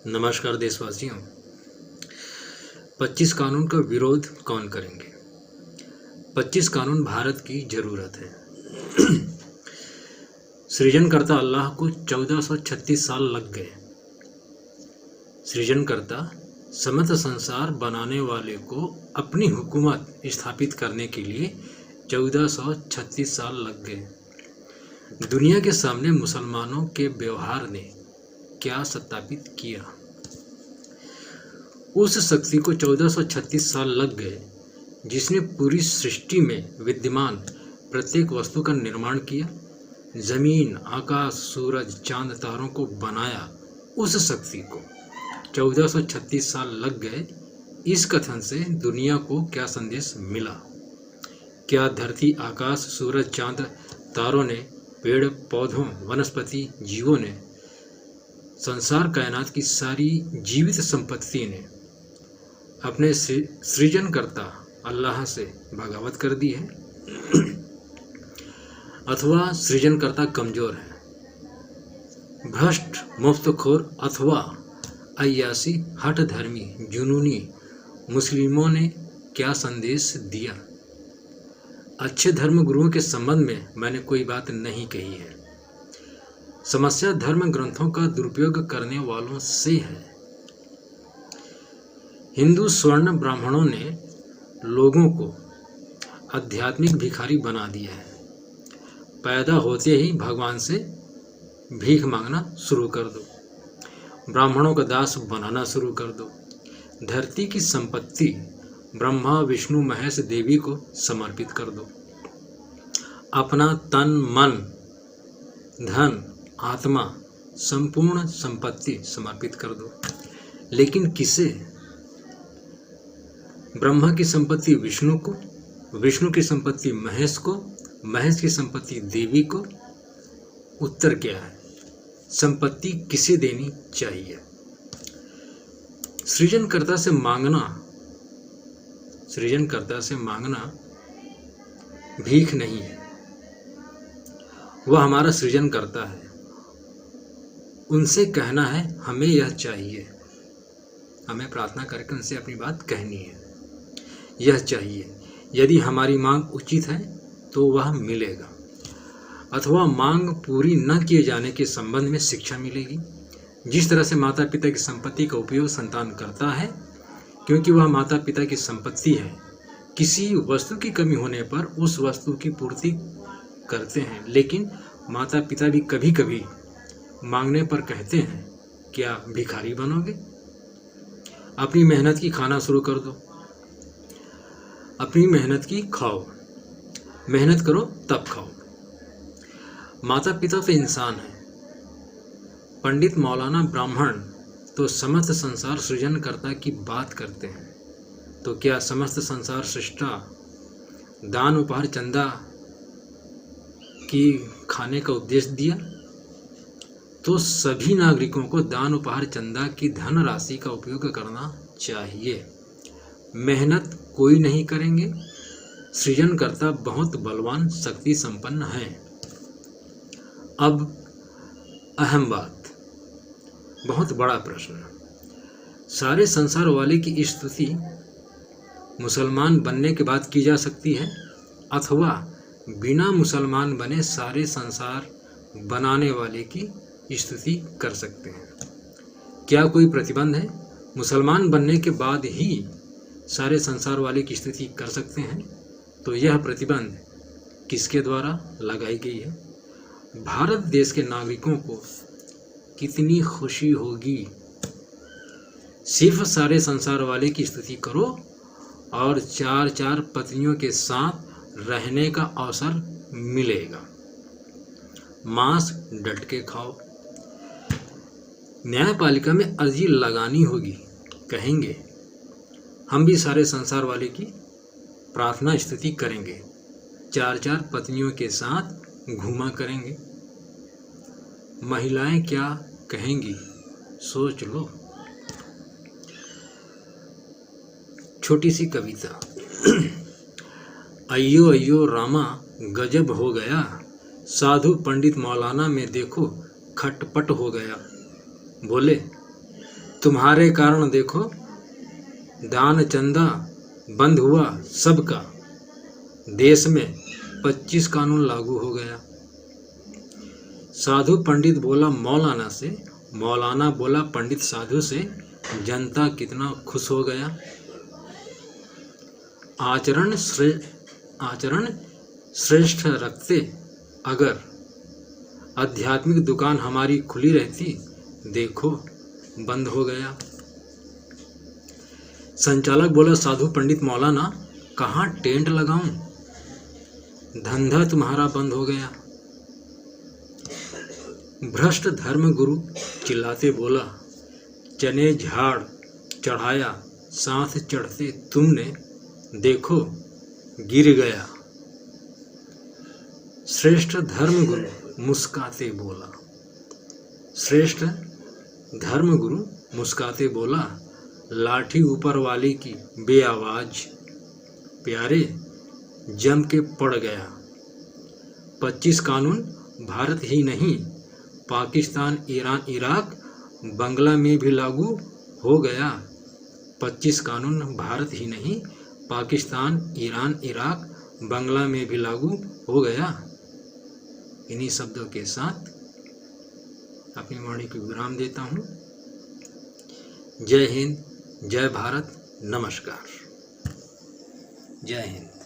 नमस्कार देशवासियों। 25 कानून का विरोध कौन करेंगे। 25 कानून भारत की जरूरत है। सृजनकर्ता अल्लाह को 1436 साल लग गए। सृजनकर्ता समस्त संसार बनाने वाले को अपनी हुकूमत स्थापित करने के लिए 1436 साल लग गए। दुनिया के सामने मुसलमानों के व्यवहार ने क्या सत्यापित किया। उस शक्ति को 1436 साल लग गए जिसने पूरी सृष्टि में विद्यमान प्रत्येक वस्तु का निर्माण किया, जमीन, आकाश, सूरज, चांद, तारों को बनाया। उस शक्ति को 1436 साल लग गए। इस कथन से दुनिया को क्या संदेश मिला? क्या धरती, आकाश, सूरज, चांद, तारों ने, पेड़ पौधों, वनस्पति, जीवों ने, संसार कायनात की सारी जीवित संपत्ति ने अपने सृजनकर्ता अल्लाह से बगावत कर दी है? अथवा सृजनकर्ता कमजोर है, भ्रष्ट, मुफ्तखोर अथवा अय्यासी, हठ धर्मी, जुनूनी मुस्लिमों ने क्या संदेश दिया? अच्छे धर्म गुरुओं के संबंध में मैंने कोई बात नहीं कही है। समस्या धर्म ग्रंथों का दुरुपयोग करने वालों से है। हिंदू स्वर्ण ब्राह्मणों ने लोगों को आध्यात्मिक भिखारी बना दिया है। पैदा होते ही भगवान से भीख मांगना शुरू कर दो, ब्राह्मणों का दास बनाना शुरू कर दो। धरती की संपत्ति ब्रह्मा, विष्णु, महेश, देवी को समर्पित कर दो। अपना तन, मन, धन, आत्मा, संपूर्ण संपत्ति समर्पित कर दो। लेकिन किसे? ब्रह्मा की संपत्ति विष्णु को, विष्णु की संपत्ति महेश को, महेश की संपत्ति देवी को। उत्तर क्या है? संपत्ति किसे देनी चाहिए? सृजनकर्ता से मांगना भीख नहीं है। वह हमारा सृजनकर्ता है। उनसे कहना है हमें यह चाहिए। हमें प्रार्थना करके उनसे अपनी बात कहनी है, यह चाहिए। यदि हमारी मांग उचित है तो वह मिलेगा, अथवा मांग पूरी न किए जाने के संबंध में शिक्षा मिलेगी। जिस तरह से माता पिता की संपत्ति का उपयोग संतान करता है, क्योंकि वह माता पिता की संपत्ति है, किसी वस्तु की कमी होने पर उस वस्तु की पूर्ति करते हैं। लेकिन माता पिता भी कभी कभी मांगने पर कहते हैं, क्या भिखारी बनोगे? अपनी मेहनत की खाना शुरू कर दो, अपनी मेहनत की खाओ, मेहनत करो तब खाओ। माता पिता तो इंसान है, पंडित, मौलाना, ब्राह्मण तो समस्त संसार सृजनकर्ता की बात करते हैं। तो क्या समस्त संसार सृष्टा दान, उपहार, चंदा की खाने का उपदेश दिया? तो सभी नागरिकों को दान, उपहार, चंदा की धन राशि का उपयोग करना चाहिए। मेहनत कोई नहीं करेंगे। सृजनकर्ता बहुत बलवान, शक्ति संपन्न है। अब अहम बात, बहुत बड़ा प्रश्न। सारे संसार वाले की स्तुति मुसलमान बनने के बाद की जा सकती है, अथवा बिना मुसलमान बने सारे संसार बनाने वाले की स्तुति कर सकते हैं? क्या कोई प्रतिबंध है? मुसलमान बनने के बाद ही सारे संसार वाले की स्तुति कर सकते हैं? तो यह प्रतिबंध किसके द्वारा लगाई गई है? भारत देश के नागरिकों को कितनी खुशी होगी। सिर्फ सारे संसार वाले की स्तुति करो और 4 पत्नियों के साथ रहने का अवसर मिलेगा। मांस डट के खाओ। न्यायपालिका में अर्जी लगानी होगी। कहेंगे हम भी सारे संसार वाले की प्रार्थना स्तुति करेंगे, 4 पत्नियों के साथ घूमा करेंगे। महिलाएं क्या कहेंगी? सोच लो। छोटी सी कविता। अय्यो अय्यो रामा गजब हो गया, साधु पंडित मौलाना में देखो खटपट हो गया। बोले तुम्हारे कारण देखो दान चंदा बंद हुआ सबका, देश में 25 कानून लागू हो गया। साधु पंडित बोला मौलाना से, मौलाना बोला पंडित साधु से, जनता कितना खुश हो गया। आचरण श्रेष्ठ रखते अगर आध्यात्मिक दुकान हमारी खुली रहती, देखो बंद हो गया। संचालक बोला साधु पंडित मौलाना कहाँ टेंट लगाऊं, धंधा तुम्हारा बंद हो गया। भ्रष्ट धर्म गुरु चिल्लाते बोला चने झाड़ चढ़ाया, साथ चढ़ते तुमने देखो गिर गया। श्रेष्ठ धर्म गुरु मुस्काते बोला, श्रेष्ठ धर्म गुरु मुस्काते बोला लाठी ऊपर वाले की बेआवाज, प्यारे जम के पड़ गया। 25 कानून भारत ही नहीं, पाकिस्तान ईरान इराक बांग्ला में भी लागू हो गया। 25 कानून भारत ही नहीं, पाकिस्तान ईरान इराक बांग्ला में भी लागू हो गया। इन्हीं शब्दों के साथ अपनी वाणी को विराम देता हूँ। जय हिंद, जय भारत, नमस्कार। जय हिंद।